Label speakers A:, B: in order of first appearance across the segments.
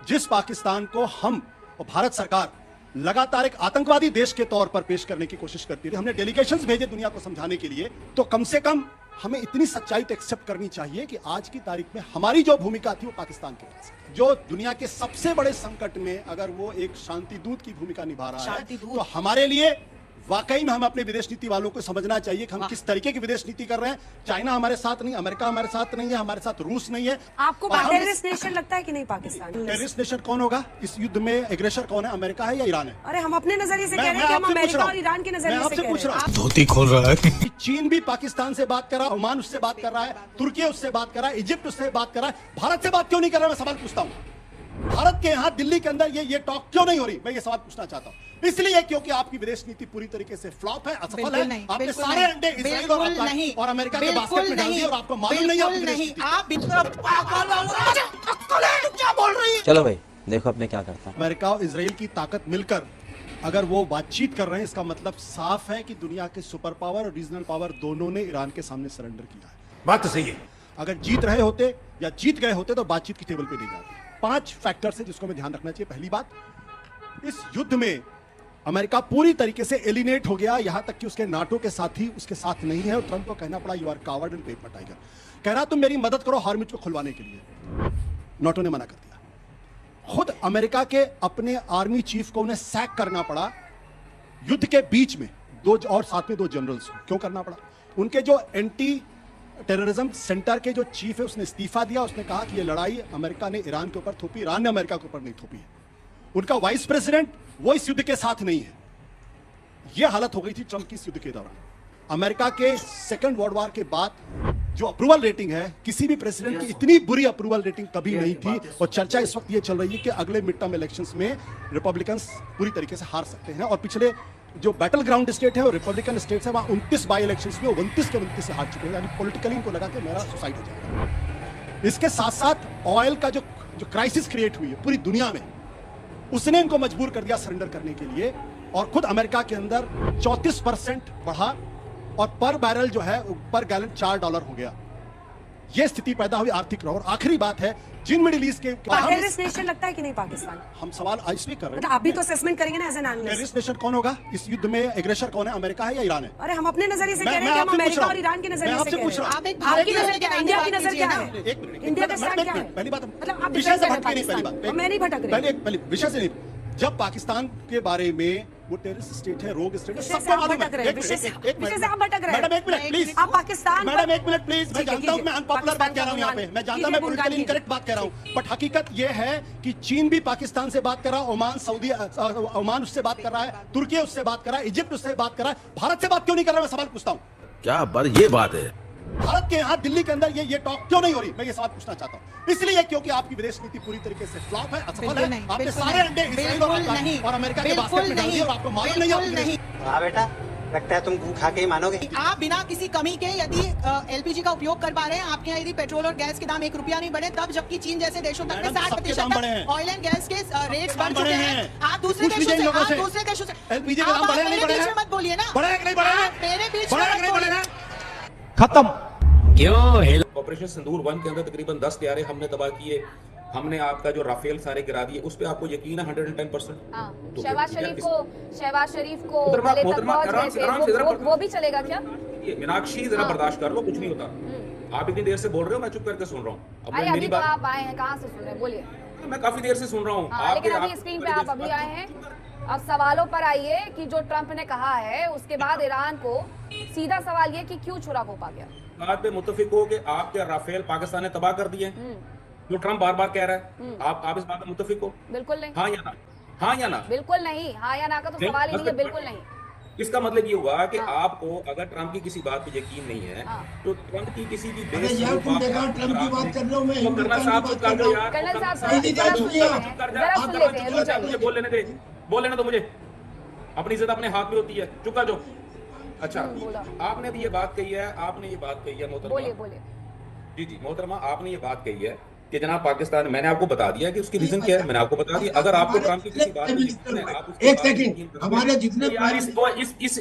A: जिस पाकिस्तान को हम और भारत सरकार लगातार एक आतंकवादी देश के तौर पर पेश करने की कोशिश करती रही, हमने डेलीगेशंस भेजे दुनिया को समझाने के लिए, तो कम से कम हमें इतनी सच्चाई तो एक्सेप्ट करनी चाहिए कि आज की तारीख में हमारी जो भूमिका थी वो पाकिस्तान के पास है। जो दुनिया के सबसे बड़े संकट में अगर वो एक शांति दूत की भूमिका निभा रहा है, तो हमारे लिए वाकई में हम अपने विदेश नीति वालों को समझना चाहिए कि हम किस तरीके की विदेश नीति कर रहे हैं। चाइना हमारे साथ नहीं, अमेरिका हमारे साथ नहीं है, हमारे साथ रूस नहीं है।
B: आपको टेररिस्ट नेशन लगता है कि नहीं पाकिस्तान?
A: टेररिस्ट नेशन कौन होगा इस युद्ध में? एग्रेसर कौन है? अमेरिका है या ईरान है?
B: अरे हम अपने नजरिए से कह रहे हैं कि हम अमेरिका और ईरान के नजरिए से
A: पूछ रहा हूँ।
C: धोती खोल रहा है।
A: चीन भी पाकिस्तान से बात कर रहा है, ओमान उससे बात कर रहा है, तुर्की उससे बात कर रहा है, इजिप्ट उससे बात कर रहा है, भारत से बात क्यों नहीं कर रहा? मैं सवाल पूछता हूँ, भारत के यहाँ दिल्ली के अंदर ये टॉक क्यों नहीं हो रही? मैं ये सवाल पूछना चाहता हूँ। इसलिए क्योंकि आपकी विदेश नीति पूरी तरीके से फ्लॉप है, असफल है। आपने सारे अंडे इजराइल और अमेरिका के बास्केट में डाल दिए और आपको मालूम नहीं है आप क्या बोल रही है।
D: चलो भाई देखो अपने क्या करता है।
A: अमेरिका और इजराइल की ताकत मिलकर अगर वो बातचीत कर रहे हैं, इसका मतलब साफ है कि दुनिया के सुपर पावर और रीजनल पावर दोनों ने ईरान के सामने सरेंडर किया है।
C: बात तो सही है।
A: अगर जीत रहे होते या जीत गए होते तो बातचीत की टेबल पे नहीं जाते। 5 फैक्टर्स है जिसको हमें ध्यान रखना चाहिए। पहली बात, इस युद्ध में अमेरिका पूरी तरीके से एलिनेट हो गया, यहां तक कि उसके नाटो के साथी उसके साथ नहीं है और ट्रंप को कहना पड़ा you are coward and paper tiger. कह रहा तुम मेरी मदद करो हॉर्मुज को खुलवाने के लिए, नाटो ने मना कर दिया। खुद अमेरिका के अपने आर्मी चीफ को उन्हें सैक करना पड़ा युद्ध के बीच में, और साथ में 2 जनरल्स। क्यों करना पड़ा? उनके जो एंटी टेररिज्म सेंटर के जो चीफ है उसने इस्तीफा दिया। उसने कहा कि ये लड़ाई अमेरिका ने ईरान के ऊपर थोपी, ईरान ने अमेरिका के ऊपर नहीं थोपी है। उनका वाइस प्रेसिडेंट वो इस युद्ध के साथ नहीं है। यह हालत हो गई थी ट्रंप की इस युद्ध के दौरान। अमेरिका के सेकेंड वर्ल्ड वॉर के बाद जो अप्रूवल रेटिंग है, किसी भी प्रेसिडेंट की इतनी बुरी अप्रूवल रेटिंग कभी नहीं थी। और चर्चा इस वक्त ये चल रही है कि अगले मिड टर्म इलेक्शंस में रिपब्लिकन्स पूरी तरीके से हार सकते हैं। और पिछले जो बैटल ग्राउंड स्टेट है और रिपब्लिकन स्टेट है, वहां 29 बाई इलेक्शंस में 29 के 29 से हार चुके हैं। यानी पॉलिटिकली इनको लगा कि मेरा सुसाइड हो जाएगा। इसके साथ साथ ऑयल का जो क्राइसिस क्रिएट हुई है पूरी दुनिया में, उसने इनको मजबूर कर दिया सरेंडर करने के लिए। और खुद अमेरिका के अंदर 34% बढ़ा और पर बैरल जो है पर गैलन $4 हो गया। यह स्थिति पैदा हुई आर्थिक रहो। और आखिरी बात है, जिन मिडिल ईस्ट के
B: टेररिस्ट नेशन लगता है कि नहीं पाकिस्तान?
A: हम सवाल आज भी कर रहे हैं।
B: आप भी तो असेसमेंट करेंगे ना as an analyst.
A: Terrorist nation कौन होगा इस युद्ध में? एग्रेसर कौन है? अमेरिका है या ईरान है?
B: अरे हम अपने नजरिए से कह रहे हैं कि हम अमेरिका और ईरान के नजरिए से पूछ रहे हैं। आपकी नजर क्या है? इंडिया की नजर क्या है? इंडिया का स्टैंड क्या है?
A: पहली बात,
B: मतलब आप
A: विषय से भटके नहीं। पहली बात,
B: मैं नहीं भटक रही।
A: पहले विषय से नहीं। जब पाकिस्तान के बारे में वो टेररिस्ट स्टेट है, रोग स्टेट है,
B: सबको
A: सबको
B: मालूम
A: मालूम है।
B: विषय से आप भटक रहे हैं।
A: मैडम एक मिनट प्लीज।
B: आप पाकिस्तान,
A: मैडम एक मिनट प्लीज। मैं जानता हूं मैं अनपॉपुलर बात कह रहा हूं यहाँ पे, मैं जानता हूं मैं पॉलिटिकली इनकरेक्ट बात कह रहा हूं, बट हकीकत ये है कि चीन भी पाकिस्तान से बात कर रहा है, ओमान उससे बात कर रहा है, तुर्की उससे बात कर रहा है, इजिप्ट उससे बात कर रहा है। भारत से बात क्यों नहीं कर रहा? मैं सवाल पूछता हूँ।
C: क्या बात, ये बात है।
A: भारत के यहाँ दिल्ली के अंदर ये टॉक क्यों नहीं हो रही? मैं ये सवाल पूछना चाहता हूँ। इसलिए क्योंकि आपकी विदेश नीति पूरी तरीके से फ्लॉप है, असफल है। आपने सारे अंडे इजराइल और अमेरिका के बास्केट में डाल दिए और आपको मालूम नहीं है।
E: हाँ बेटा, लगता है तुम खा के ही मानोगे।
F: आप बिना किसी कमी के यदि एलपीजी का उपयोग कर पा रहे हैं, आपके यहाँ यदि पेट्रोल और गैस के दाम 1 रुपया नहीं बढ़े, तब जबकि चीन जैसे देशों तक में 60% ऑयल एंड गैस के रेट्स बढ़ चुके हैं। आप दूसरे देशों से
A: एलपीजी के दाम बढ़े नहीं बढ़े?
F: मत बोलिए ना,
A: बढ़े नहीं बढ़े?
F: मेरे बीच में
C: खत्म।
G: ऑपरेशन सिंदूर 1 के अंदर तकरीबन 10 तैयारे हमने तबाह किए। हमने आपका जो राफेल सारे गिरा दिए, उस पे आपको यकीन है 110%?
H: शहबाज शरीफ को वो भी चलेगा क्या?
G: मीनाक्षी जरा बर्दाश्त कर लो, कुछ नहीं होता। आप इतनी देर से बोल रहे हो, मैं चुप करके सुन रहा हूँ।
H: अरे अभी तो आप आए हैं, कहाँ से सुन रहे हैं? बोलिए।
G: मैं काफी देर से सुन रहा हूँ।
H: लेकिन अभी स्क्रीन पे आप अभी आए हैं। अब सवालों पर आइए कि जो ट्रंप ने कहा है उसके बाद ईरान को सीधा सवाल ये कि क्यों छुरा घोंपा गया?
G: बात पे मुत्तफिक हो कि आपके राफेल पाकिस्तान ने तबाह कर दिए, जो ट्रंप बार बार कह रहा है। आप इस बात पे मुत्तफिक हो?
H: बिल्कुल नहीं।
G: हाँ या ना? हाँ या ना?
H: बिल्कुल नहीं। हाँ या ना का तो सवाल ही नहीं है। बिल्कुल नहीं।
G: इसका मतलब ये हुआ कि आपको अगर ट्रंप की किसी बात पे यकीन नहीं है, तो ट्रंप की किसी भी
I: ट्रंप की बात कर रहा हूं मैं।
G: कर्नल साहब चुप कर जाओ यार।
H: कर्नल साहब
G: बोल लेना तो मुझे अपनी इज्जत अपने हाथ में होती है। चुप कर जाओ। अच्छा, आपने भी ये बात कही है, आपने ये बात कही है मोहतरमा।
H: बोलिए।
G: जी मोहतरमा, आपने ये बात कही है कि जनाब पाकिस्तान, मैंने आपको बता दिया कि उसकी रीजन क्या है, मैंने आपको बता दिया। अगर आपको ट्रंप की किसी बात
I: एक सेकंड, हमारे जितने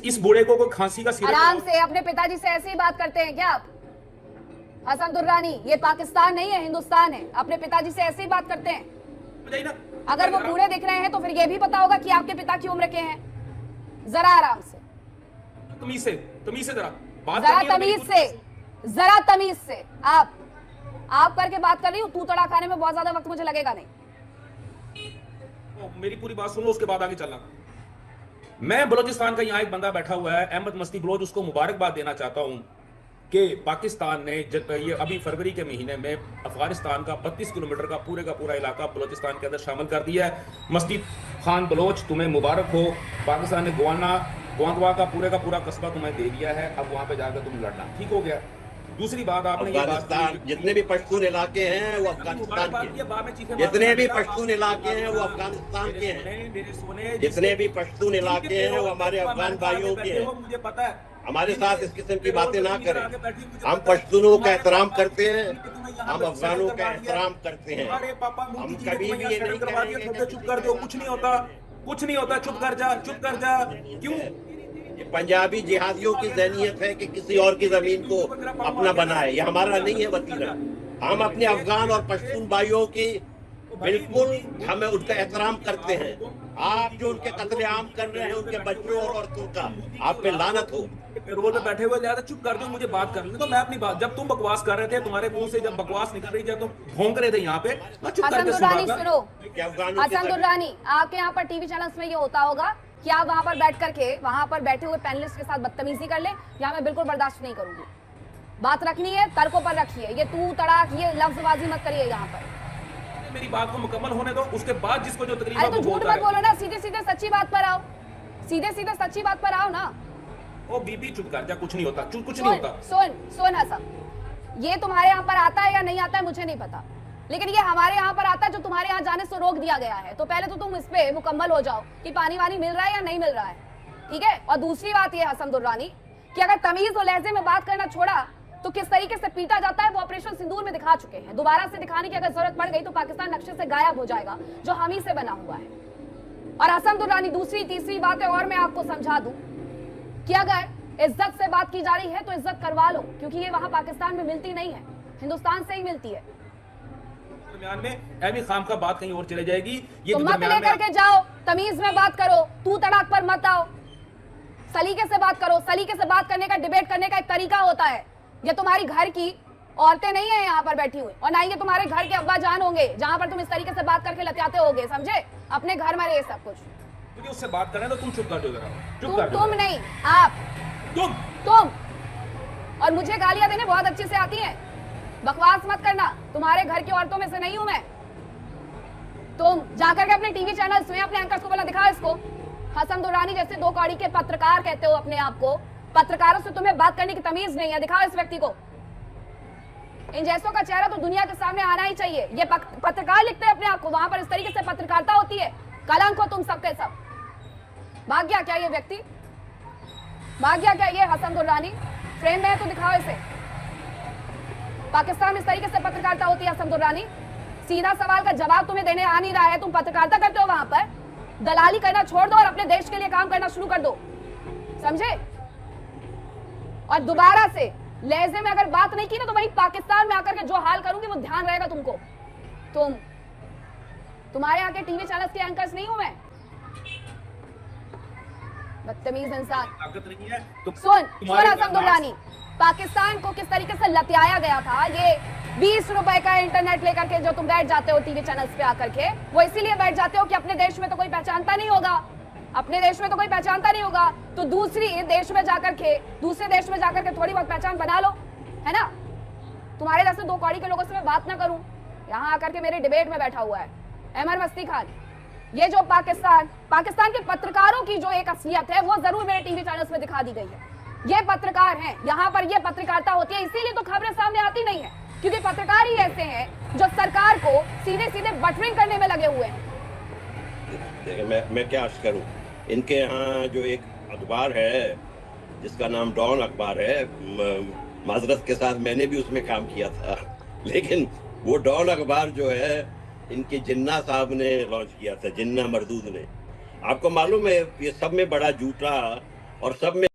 G: इस बूढ़े को कोई खांसी का सिरप
H: आराम से अपने पिताजी से ऐसे ही बात करते हैं क्या आप? हसन दुर्रानी, ये पाकिस्तान नहीं है, हिंदुस्तान है। अपने पिताजी से ऐसे ही बात करते हैं? अगर वो बूढ़े दिख रहे हैं तो फिर ये भी पता होगा कि आपके पिता की उम्र के हैं। जरा आराम से,
G: तमीज से जरा बात
H: जरा
G: करनी है तो
H: तमीज
G: मेरी-
H: से, जरा तमीज से। आप करके बात कर रही हूँ, तू तड़ा खाने में बहुत ज्यादा वक्त मुझे लगेगा नहीं।
G: मेरी पूरी बात सुन लो, उसके बाद आगे चलना। मैं बलोचिस्तान का यहाँ एक बंदा बैठा हुआ है, अहमद मस्ती बलोच, उसको मुबारकबाद देना चाहता हूँ कि पाकिस्तान ने ये अभी फरवरी के महीने में अफगानिस्तान का 32 किलोमीटर का पूरा इलाका बलोचिस्तान के अंदर शामिल कर दिया है। मस्ती खान बलोच, तुम्हें मुबारक हो। पाकिस्तान ने गोवांगवा का पूरा कस्बा तुम्हें दे दिया है, अब वहां पे जाकर तुम लड़ना, ठीक हो गया। दूसरी बात, आपने ये बात
J: अफगानिस्तान, जितने भी पश्तून इलाके हैं वो अफगानिस्तान के, जितने भी पश्तून इलाके हैं वो अफगानिस्तान के हैं, जितने भी पश्तून इलाके हैं वो हमारे अफगान भाइयों के हैं।
G: मुझे पता है,
J: हमारे साथ इस किस्म की बातें ना करें। हम पश्तूनों का एहतराम करते हैं, हम अफगानों का एहतराम करते हैं। हम कभी भी ये नहीं कहेंगे
G: चुप कर दो, कुछ नहीं होता, चुप कर जा। क्यों?
J: ये पंजाबी जिहादियों की ज़हनियत है कि किसी और की जमीन को अपना बनाए, ये हमारा नहीं है वतीरा। हम अपने अफगान और पश्तून भाइयों की बिल्कुल हमें उनका एहतराम करते हैं। आप जो उनके कत्लेआम कर रहे हैं, उनके बच्चों और औरतों का, आप पे लानत हो।
G: रोड पे बैठे हुए ज्यादा चुप कर दो, मुझे बात करने दो। मैं अपनी बात, जब तुम बकवास कर रहे थे, तुम्हारे मुंह से जब बकवास निकल रही है, तुम भौंक रहे थे यहाँ पे, मैं चुप
H: हसन
G: करके
H: दुर्रानी
G: सुना था।
H: सुनो, हसन दुर्रानी, आपके यहाँ पर टीवी चैनल्स में ये होता होगा कि आप वहां पर बैठ करके वहां पर बैठे हुए पैनलिस्ट के साथ बदतमीजी कर ले, यहाँ मैं बिल्कुल बर्दाश्त नहीं करूंगी। बात रखनी है, तर्कों पर रखिए, ये तू तड़ाक, ये लफ्जबाजी मत करिए यहाँ पर।
G: मेरी बात को मुकम्मल होने दो, उसके बाद जिसको जो तकलीफ
H: अरे
G: है
H: तो
G: वो
H: झूठ
G: बोलता
H: मत
G: है।
H: बोलो ना, सीधे सीधे सच्ची बात पर आओ, सीधे सीधे सच्ची बात पर आओ ना।
G: ओ बीबी चुप कर जा, कुछ नहीं होता, कुछ नहीं होता।
H: सुन हसन, ये तुम्हारे यहाँ पर आता है या नहीं आता है मुझे नहीं पता, लेकिन ये हमारे यहाँ पर आता है जो तुम्हारे यहाँ जाने से रोक दिया गया है। तो पहले तो तुम इस पे मुकम्मल हो जाओ कि पानी वानी मिल रहा है या नहीं मिल रहा है, ठीक है। और दूसरी बात ये हसन दुर्रानी कि अगर तमीज और लहजे में बात करना छोड़ा तो किस तरीके से पीटा जाता है वो ऑपरेशन सिंदूर में दिखा चुके हैं। दोबारा से दिखाने की अगर जरूरत पड़ गई तो पाकिस्तान नक्शे से गायब हो जाएगा जो हम ही से बना हुआ है। और हसन दुर्रानी, दूसरी तीसरी बात है और मैं आपको समझा दूं कि अगर इज्जत से बात की जा रही है तो इज्जत करवा लो, क्योंकि ये वहां पाकिस्तान में मिलती नहीं है, हिंदुस्तान से ही मिलती है।
G: दरमियान में ऐवी खाम का बात कहीं और चले जाएगी। ये
H: तो
G: जो
H: मत
G: दरमियान में-
H: लेकर के जाओ, तमीज में बात करो, तू तड़ाक पर मत आओ, सलीके से बात करो। सलीके से बात करने का, डिबेट करने का एक तरीका होता है। ये तुम्हारी घर की औरतें नहीं है यहाँ पर बैठी हुई, और ना ही ये तुम्हारे घर के अब्बा जान होंगे जहाँ पर तुम इस तरीके से बात करके लतियाते होगे, समझे। अपने घर में रहे सब कुछ।
G: मुझे उससे बात करने तो तुम चुप कर दो जरा, चुप कर दो।
H: तुम नहीं, आप,
G: तुम
H: और मुझे गालियां देने बहुत अच्छे से आती हैं। बकवास मत करना, तुम्हारे घर की औरतों में से नहीं हूं मैं। तुम जाकर के अपने टीवी चैनल्स में अपने एंकर्स को बोला, दिखाओ इसको। हसन दुर्रानी जैसे दो कौड़ी के पत्रकार कहते हो अपने आप को, पत्रकारों से तुम्हें बात करने की तमीज नहीं है, दिखाओ इस व्यक्ति को। इन जैसों का चेहरा तो दुनिया के सामने आना ही चाहिए। ये पत्रकार लिखते हैं अपने आप को, वहां पर इस तरीके से पत्रकारिता होती है। कलंक हो तुम सबके सब। भाग गया क्या ये व्यक्ति, भाग गया क्या ये हसन दुर्रानी? फ्रेम में है तो दिखाओ इसे। पाकिस्तान में इस तरीके से पत्रकारिता होती है हसन दुर्रानी। सीधा सवाल का जवाब तुम्हें देने आ नहीं रहा है, तुम पत्रकारिता करते हो वहां पर, दलाली करना छोड़ दो और अपने देश के लिए काम करना शुरू कर दो, समझे। और दोबारा से लहजे में अगर बात नहीं की ना तो वहीं पाकिस्तान में आकर के जो हाल करूंगी वो ध्यान रहेगा तुमको। तुम्हारे यहाँ के टीवी चैनल्स के एंकर्स नहीं हूं मैं, बदतमीज इंसान।
G: ताकत नहीं है।
H: सुन हसन दुर्रानी, पाकिस्तान को किस तरीके से लतियाया गया था। ये 20 रुपए का इंटरनेट लेकर के जो तुम बैठ जाते हो टीवी चैनल्स पे आकर के, वो इसीलिए बैठ जाते हो कि अपने देश में तो कोई पहचानता नहीं होगा, अपने देश में तो कोई पहचानता नहीं होगा, तो दूसरे देश में जाकर के थोड़ी बहुत पहचान बना लो, है ना। तुम्हारे जैसे दो कौड़ी के लोगों से मैं बात ना करूं, यहाँ आकर के मेरे डिबेट में बैठा हुआ है अहमद मस्ती खान। ये जो पाकिस्तान के पत्रकारों की जो एक असलियत है वो जरूर मेरे टीवी चैनल्स में दिखा दी गई है। ये पत्रकार हैं, यहाँ पर ये पत्रकारिता होती है, इसीलिए तो खबरें सामने आती नहीं है, क्योंकि पत्रकार ही ऐसे हैं जो सरकार को सीधे सीधे बटरिंग करने में लगे हुए हैं।
J: देखिए, मैं क्या अर्ज करूं, इनके यहाँ जो एक अखबार है जिसका नाम डॉन अखबार है, माजरत के साथ मैंने भी उसमें काम किया था, लेकिन वो डॉन अखबार जो है इनके जिन्ना साहब ने लॉन्च किया था, जिन्ना मरदूद ने। आपको मालूम है ये सब में बड़ा झूठा और सब में